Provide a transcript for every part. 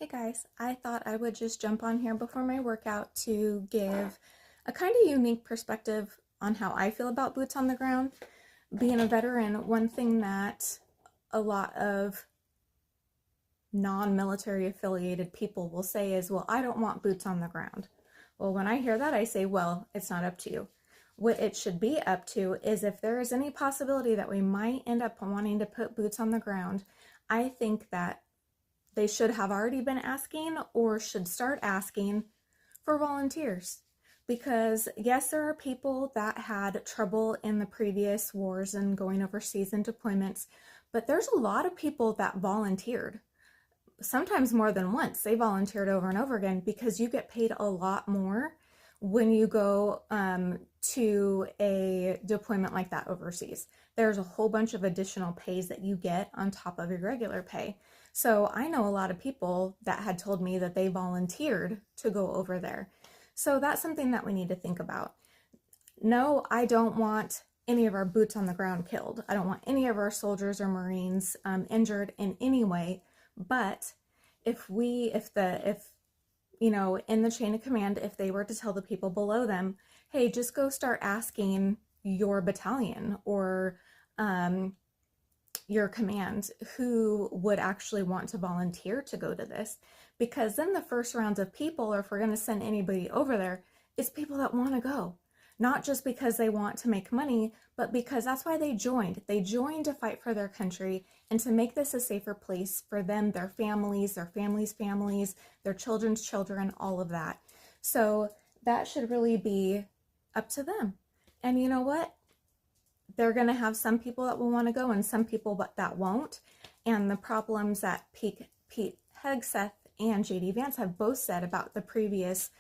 Hey guys, I thought I would just jump on here before my workout to give a kind of unique perspective on how I feel about boots on the ground. Being a veteran, one thing that a lot of non-military affiliated people will say is, well, I don't want boots on the ground. Well, when I hear that, I say, well, it's not up to you. What it should be up to is if there is any possibility that we might end up wanting to put boots on the ground, I think that they should have already been asking or should start asking for volunteers. Because, yes, there are people that had trouble in the previous wars and going overseas and deployments, but there's a lot of people that volunteered. Sometimes more than once. They volunteered over and over again because you get paid a lot more when you go to a deployment like that overseas. There's a whole bunch of additional pays that you get on top of your regular pay. So I know a lot of people that had told me that they volunteered to go over there. So that's something that we need to think about. No, I don't want any of our boots on the ground killed. I don't want any of our soldiers or Marines injured in any way. But if in the chain of command, if they were to tell the people below them, hey, just go start asking your battalion or your command who would actually want to volunteer to go to this, because then the first round of people, or if we're going to send anybody over there, is people that want to go, not just because they want to make money, but because that's why they joined. They joined to fight for their country and to make this a safer place for them, their families, families, their children's children, all of that. So that should really be up to them. And you know what? They're going to have some people that will want to go and some people that won't. And the problems that Pete Hegseth and JD Vance have both said about the previous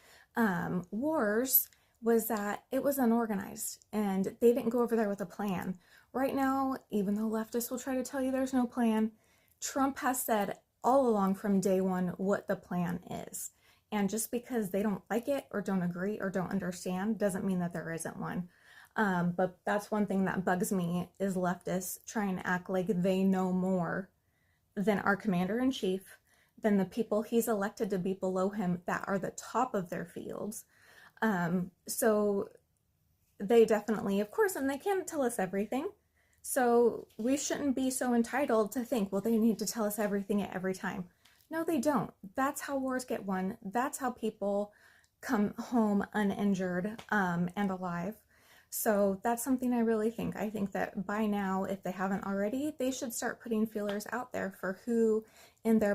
wars was that it was unorganized and they didn't go over there with a plan. Right now, even though leftists will try to tell you there's no plan, Trump has said all along from day one what the plan is. And just because they don't like it or don't agree or don't understand doesn't mean that there isn't one. But that's one thing that bugs me is leftists trying to act like they know more than our commander-in-chief, than the people he's elected to be below him that are the top of their fields. So they definitely, of course, and they can't tell us everything. So we shouldn't be so entitled to think, well, they need to tell us everything at every time. No, they don't. That's how wars get won. That's how people come home uninjured and alive. So that's something I really think. I think that by now, if they haven't already, they should start putting feelers out there for who in their